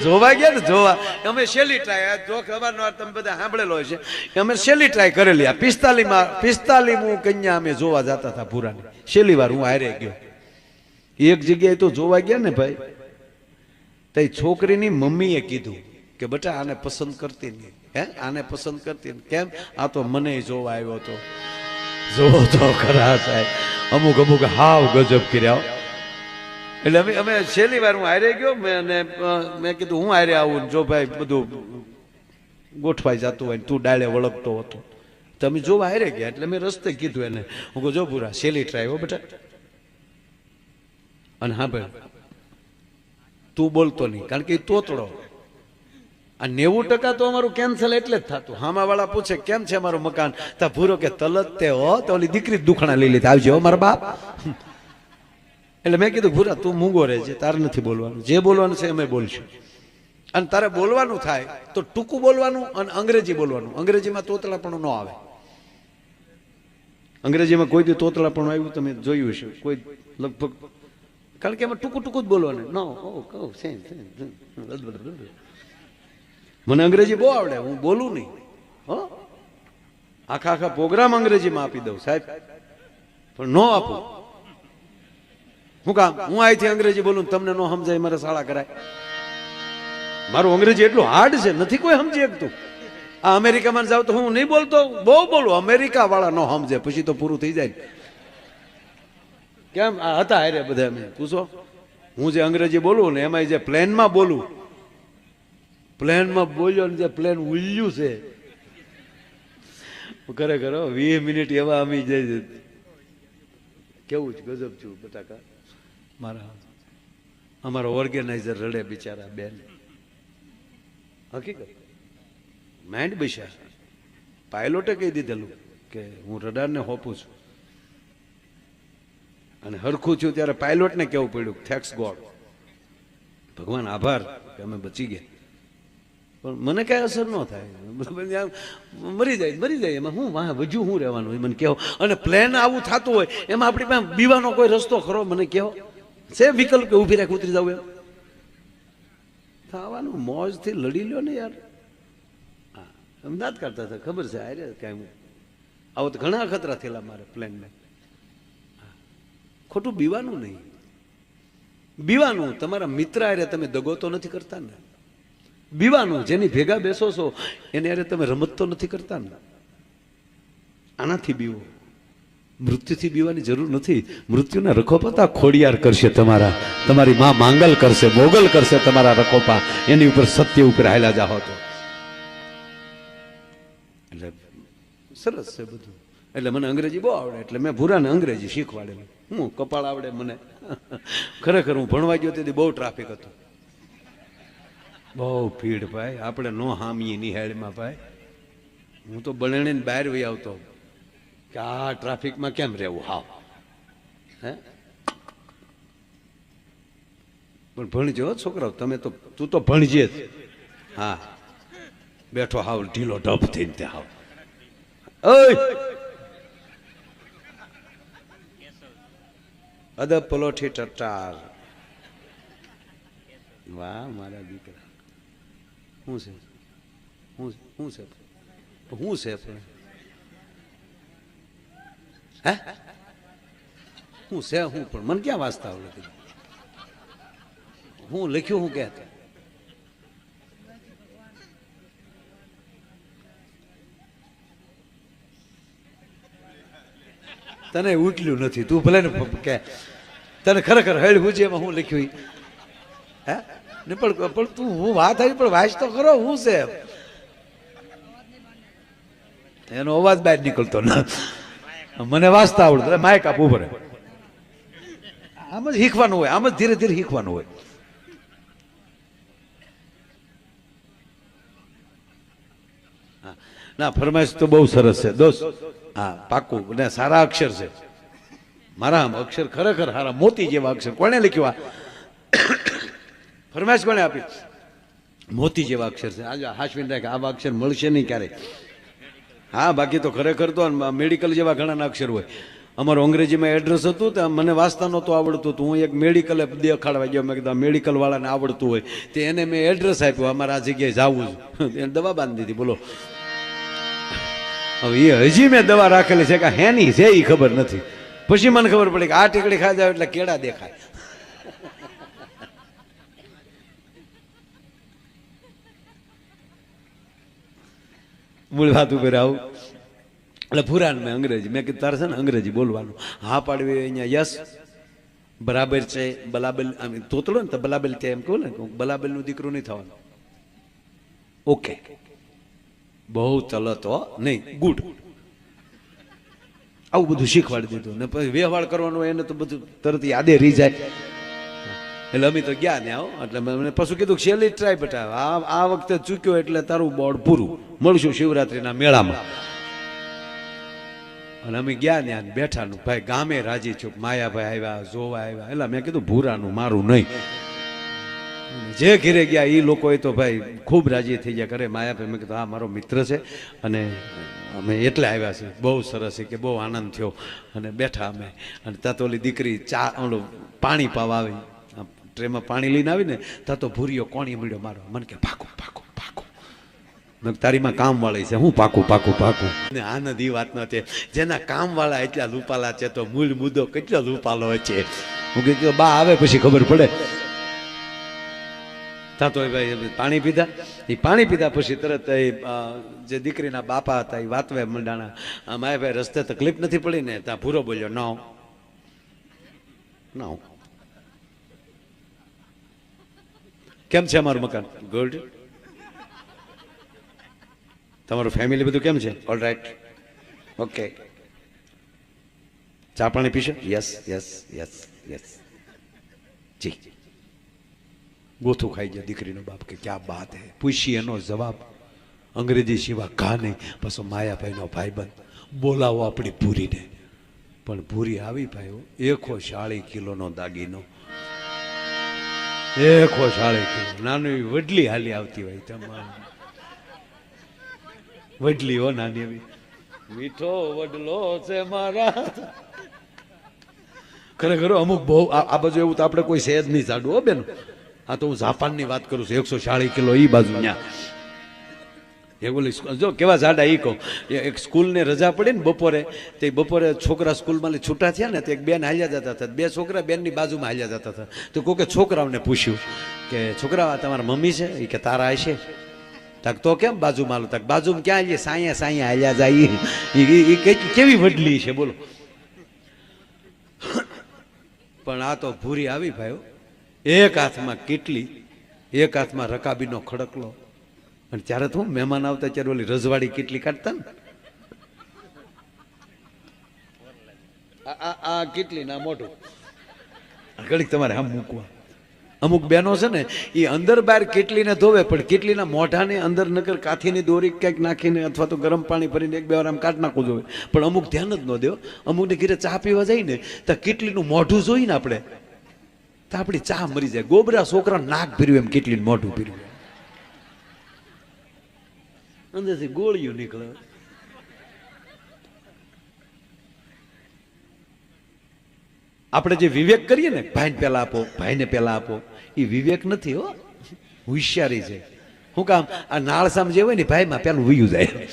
જોવા ગયા ને જોવા અમે છેલ્લી ટ્રાય જો ખબર તમે બધા સાંભળેલો હશે કે અમે છેલ્લી ટ્રાય કરેલી આ 45 કન્યા અમે જોવા જતા હતા ભૂરાની છેલ્લી વાર હું હારે ગયો એક જગ્યાએ તો જોવા ગયા ને ભાઈ તો છોકરીની મમ્મીએ કીધું કે બેટા આને પસંદ કરતી નહીં હે આને પસંદ કરતી કેમ આ તો મને જોવા આવ્યો હતો જોવો તો ખરા સાહેબ અમુક હાવ ગજબ કર્યા એટલે અમે છેલ્લી વાર હું હારે ગયો મેં કીધું હું હારે આવું જો ભાઈ બધું ગોઠવાઈ જતું હોય તું ડાળે વળગતો હતો તમે જોવા હારે ગયા એટલે મેં રસ્તે કીધું એને હું કહું જો પૂરા છેલ્લી ટ્રાય હો બેટા અને હા ભાઈ તું બોલતો નહીં કારણ કે તોતડો આ 90% તો અમારું કેન્સલ એટલે જ થતું હામા વાળા પૂછે કેમ છે અમારું મકાન તા ભૂરો કે તલત તે હો તો ઓલી દીકરી દુખણા લઈ લીધી આવજો મારા બાપ એટલે મેં કીધું ભૂરા તું મૂંગો રહેજે તારે નથી બોલવાનું જે બોલવાનું છે અમે બોલશું અને તારે બોલવાનું થાય તો ટૂંકું બોલવાનું અને અંગ્રેજી બોલવાનું અંગ્રેજીમાં તોતળાપણું ન આવે અંગ્રેજીમાં કોઈ દી તોતળાપણું આવ્યું તમે જોયું હશે કોઈ લગભગ કારણ કે એમાં ટૂંકું જ બોલવાનું નો મને અંગ્રેજી બહુ આવડે હું બોલું નહીં હો આખા પ્રોગ્રામ અંગ્રેજીમાં આપી દઉં સાહેબ પણ ન આપું હું કામ હું અહીંથી અંગ્રેજી બોલું તમને ન સમજાય મારે શાળા કરાય મારું અંગ્રેજી એટલું હાર્ડ છે નથી કોઈ સમજી શકતું આ અમેરિકામાં જાવ તો હું નહીં બોલતો બહુ બોલું અમેરિકા વાળા ન સમજે પછી તો પૂરું થઈ જાય કેમ આ હતા હારે બધા મેં પૂછો હું જે અંગ્રેજી બોલું ને એમાં જે પ્લેનમાં બોલું પ્લેનમાં બોલ્યો ને જે પ્લેન ઉલ્યું છે ખરેખર 20 મિનિટ એવા અમી જાય કેવું જ ગજબ છું બટાકા અમારો ઓર્ગેનાઇઝર રડે બિચારા બેન હકીકત માઇન્ડ બસ્યા પાયલોટે કહી દીધેલું કે હું રડારને હોપું છું અને હરખું છું ત્યારે પાયલોટને કેવું પડ્યું થેન્ક્સ ગોડ ભગવાન આભાર કે અમે બચી ગયા પણ મને કઈ અસર ન થાય મરી જાય એમાં હું વાહ વજુ હું રહેવાનું મને કહો અને પ્લેન આવું થતું હોય એમાં આપણી પાસે બીવાનો કોઈ રસ્તો ખરો મને કહો છે વિકલ્પ કે ઉભી રાખી ઉતરી જવું એમ થવાનું મોજથી લડી લ્યો ને યાર હા અમદાવાદ કરતા હતા ખબર છે આરે કાંઈ આવો તો ઘણા ખતરા થયેલા મારે પ્લેનને ખોટું બીવાનું નહીં બીવાનું તમારા મિત્ર આરે તમે દગો તો નથી કરતા ને બીવાનું જેની ભેગા બેસો છો એને આરે તમે રમત તો નથી કરતા ને આનાથી બીવો મૃત્યુથી બીવાની જરૂર નથી મૃત્યુના રખોપા ખોડિયાર કરશે તમારી માં માંગલ કરશે મોગલ કરશે તમારા રખોપા એની ઉપર સત્ય ઉપર હાલ્યા જાહો તો એટલે સરસ છે બધું એટલે મને અંગ્રેજી બહુ આવડે એટલે મેં ભૂરાને અંગ્રેજી શીખવાડેલું હું કપાળ આવડે મને ખરેખર હું ભણવા ગયો તેથી બહુ ટ્રાફિક હતો બહુ ભીડ ભાઈ આપણે નો હામીએ નિહાળમાં ભાઈ હું તો બનેને બહાર વહી આવતો કે આ ટ્રાફિકમાં કેમ રહેવું હાવ હે પણ ભણજો છોકરાઓ તમે તો તું તો ભણજે જ હા બેઠો હાવ ઢીલો ઢપ થઈને તે હાવ ઓય અદબ પલોઠી ટટાર વાહ મારા દીકરા શું છે શું છે હે હું છે હું પણ મને ક્યાં વાંચતા આવડે હું લખ્યું હું કે તને ઉઠલ્યું નથી તું ભલે ને કે તને ખરેખર હેળ પૂછે એમાં હું લખ્યું હે ને પણ તું હું વાત આવી પણ વાંચ તો ખરો હું છે એનો અવાજ બહાર નીકળતો ના મને વાંચતા આવડતું માઇક આપવું પડે આમ જ શીખવાનું હોય આમ જ ધીરે ધીરે શીખવાનું હોય ના ફરમાઈશ તો બહુ સરસ છે દોસ્ત હા પાકું ને સારા અક્ષર છે મારા અક્ષર ખરેખર સારા મોતી જેવા અક્ષર કોને લખ્યું આ ફરમાઈશ કોને આપી મોતી જેવા અક્ષર છે આજે હાશવીન રાખે આવા અક્ષર મળશે નહીં ક્યારે હા બાકી તો ખરેખર તો મેડિકલ જેવા ઘણા અક્ષર હોય અમારું અંગ્રેજીમાં એડ્રેસ હતું તો મને વાંચતા નહોતું આવડતું હતું. હું એક મેડિકલે દેખાડવા ગયો. મેં કીધું મેડિકલ વાળાને આવડતું હોય તો એને મેં એડ્રેસ આપ્યું, અમારે આ જગ્યાએ જવું છે. એને દવા બાંધી દીધી. બોલો, હવે એ હજી મેં દવા રાખેલી છે કે હેની છે એ ખબર નથી. પછી મને ખબર પડી કે આ ટીકડી ખાઈ જાવ એટલે કેળા દેખાય. મૂળ વાત ઉપર આવું એટલે પુરાણ મેં અંગ્રેજી મેં કીધું તારે છે ને અંગ્રેજી બોલવાનું. હા પાડવી અહીંયા યસ બરાબર છે. બલાબલ તોતડો ને તો બલાબલ ત્યાં એમ કહું ને બલાબલનું દીકરું નહીં થવાનું. ઓકે, બહુ તલતો નહીં, ગુડ. આવું બધું શીખવાડી દીધું ને પછી વ્યવહાર કરવાનો એને તો બધું તરત યાદે રહી જાય. એટલે અમે તો ગયા ને આવો એટલે મને પછી કીધું છેલ્લી ટ્રાય બેટા આ વખતે ચૂક્યો એટલે તારું બોર્ડ પૂરું. મળશું શિવરાત્રીના મેળામાં. અને અમે ગયા ને બેઠાનું ભાઈ ગામે રાજી છું. માયાભાઈ આવ્યા, જોવા આવ્યા. એટલે મેં કીધું ભૂરાનું મારું નહીં. જે ઘેરે ગયા એ લોકોએ તો ભાઈ ખૂબ રાજી થઈ ગયા. કરે માયાભાઈ. મેં કીધું હા મારો મિત્ર છે અને અમે એટલે આવ્યા છીએ. બહુ સરસ છે કે બહુ આનંદ થયો. અને બેઠા અમે અને ત્યાં તો ઓલી દીકરી ચા ઓલું પાણી પાવા આવી. ટ્રેમાં પાણી લઈને આવીને ત્યાં તો ભૂરીઓ કોણી મળ્યો મારો. મને કે પાકું પાકું પાકું. મેં તારીમાં કામ વાળી છે. હું પાકું પાકું પાકું. આનંદ એ વાત નથી. જેના કામ વાળા એટલા લૂપાલા છે તો મૂળ મુદ્દો કેટલો લૂપાલો છે. હું કીધું બા આવે પછી ખબર પડે. તો ભાઈ પાણી પીધા. એ પાણી પીધા પછી તરત જે દીકરીના બાપા હતા એ વાતવે મંડાણા. માય ભાઈ રસ્તે તકલીફ નથી પડી ને? ત્યાં ભૂરો બોલ્યો નો નો. કેમ છે અમારું મકાન? ગુડ. તમારું ફેમિલી બધું કેમ છે? All right, okay. ચા પાણી પીશો? યસ યસ યસ યસ જી. ગોથું ખાઈ ગયા દીકરીનો બાપ કે ક્યાં બાત હે. પૂછી એનો જવાબ અંગ્રેજી સિવા કા નહીં. પછી માયાભાઈનો ભાઈબંધ બોલાવો આપણી ભૂરીને. પણ ભૂરી આવી ભાઈઓ 140 કિલોનો દાગીનો. 140 કિલો. નાની વડલી હાલી આવતી હોય તમારે. વડલી હો નાની એવી. મીઠો વડલો છે મારા. ખરેખર અમુક બહુ આ બાજુ એવું તો આપણે કોઈ સહેજ નહીં જાડું હો બેન. આ તો હું જાપાનની વાત કરું છું. 140 કિલો એ બાજુ ત્યાં જો કેવા જાડા એ કહું. એક સ્કૂલને રજા પડી ને બપોરે તે બપોરે છોકરા સ્કૂલમાં છૂટા થયા ને તો એક બેન હાલ્યા જતા હતા. 2 છોકરા બેનની બાજુમાં હાલ્યા જતા હતા. તો કોકે છોકરાઓને પૂછ્યું કે છોકરા તમારા મમ્મી છે? એ કે તારા હશે. તાક તો કેમ બાજુમાં હાલો? તાક બાજુમાં ક્યાં આવીએ? સાયા સાયા હાલ્યા જાય. એ કેવી વડલી છે બોલો. પણ આ તો ભૂરી આવી ભાઈઓ. એક હાથમાં કેટલી, એક હાથમાં રકાબીનો ખડકલો. અને ત્યારે તો મહેમાન આવતા ત્યારે ઓલી રજવાડી કેટલી કાઢતા ને. આ કેટલી ના મોટું ઘડીક તમારે આમ મૂકવા. અમુક બહેનો છે ને એ અંદર બહાર કેટલીને ધોવે પણ કેટલીના મોઢાને અંદર નકર કાથીની દોરી ક્યાંક નાખીને અથવા તો ગરમ પાણી ભરીને 1-2 વાર આમ કાઢ નાખવું જોઈએ. પણ અમુક ધ્યાન જ ન દેવો. અમુકને ઘરે ચા પીવા જાય ને તો કેટલીનું મોઢું જોઈ ને આપણે તો આપણી ચા મરી જાય. ગોબરા છોકરા નાક ભર્યું એમ કેટલીનું મોઢું ભર્યું. અંદરથી ગોળીઓ નીકળે. આપણે જે વિવેક કરીએ ને ભાઈને પેલા આપો, ભાઈને પેલા આપો, એ વિવેક નથી હો, હોશિયારી છે. શું કામ? આ નાળસામ જે હોય ને ભાઈમાં પેલું વયું જાય.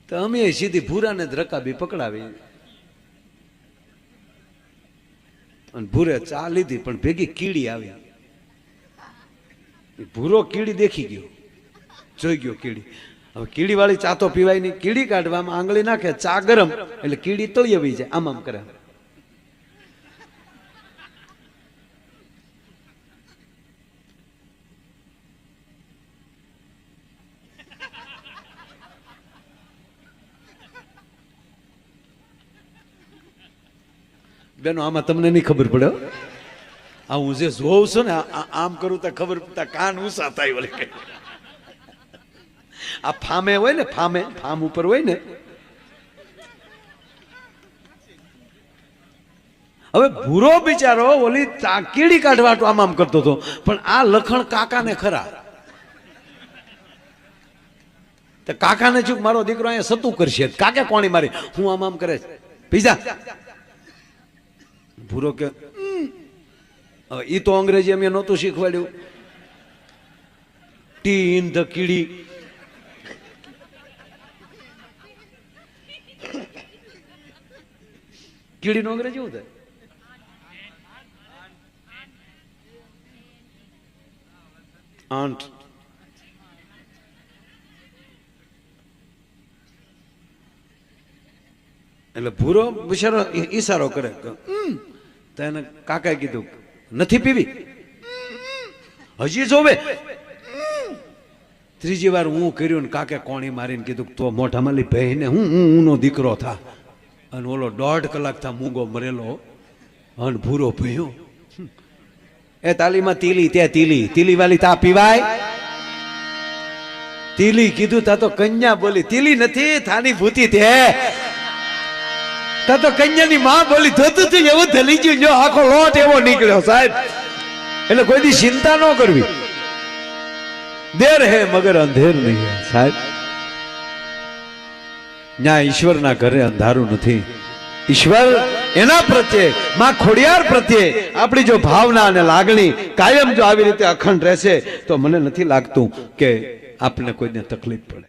તો અમે સીધી ભૂરાને જ રકાબી પકડાવી અને ભૂરે ચા લીધી પણ ભેગી કીડી આવી. ભૂરો કીડી દેખી ગયો, જોઈ ગયો કીડી. હવે કીડી વાળી ચા તો પીવાય નહીં. કીડી કાઢવામાં આંગળી નાખે, ચા ગરમ એટલે કીડી તળિયે વહી જાય. આમ આમ કરે. બેનો આમાં તમને નહીં ખબર પડે. આ હું જે જોઉં છું ને આમ કરું તો ખબર પડતા કાન ઊંચા થાય. વળી આ ફામે હોય ને, ફામ ઉપર હોય ને. હવે ભૂરો બિચારો ઓલી કીડી કાઢવા આમ આમ કરતો હતો પણ આ લખણ કાકાને ખરા. તો કાકાને ચૂક મારો દીકરો અહીંયા સતું કરશે કાકે કોણી મારી હું આમ કરે પીઝા ભૂરો કે ઈ તો અંગ્રેજી અમે નહોતું શીખવાડ્યું ટી ઇન ધ કીડી કીડીનું અંગ્રેજી શું થાય આંટ એટલે ભૂરો બિચારો ઈશારો કરે તો એને કાકાએ કીધું નથી પીવી હજી જોવે ત્રીજી વાર હું કર્યું ને કાકે કોણી મારીને કીધું તો મોઢામાં લી ભાઈને હું દીકરો થા અને ઓલો 1.5 કલાક થા મૂંગો મરેલો અને ભૂરો ભયો એ તાલીમાં તીલી ત્યાં તીલી વાલી તા પીવાય તીલી કીધું તા તો કન્યા બોલી તીલી નથી થાની ભૂતી તે તા તો કન્યાની માં બોલી ધોતું તું એવું ધલી ગયું જો આખો લોટ એવો નીકળ્યો સાહેબ એટલે કોઈ દી ચિંતા ન કરવી દેર હે મગર અંધેર નહીં હે સાહેબ ન્યા ઈશ્વરના ઘરે અંધારું નથી ઈશ્વર એના પ્રત્યે માં ખોડિયાર પ્રત્યે આપણી જો ભાવના અને લાગણી કાયમ જો આવી રીતે અખંડ રહેશે તો મને નથી લાગતું કે આપને કોઈને તકલીફ પડે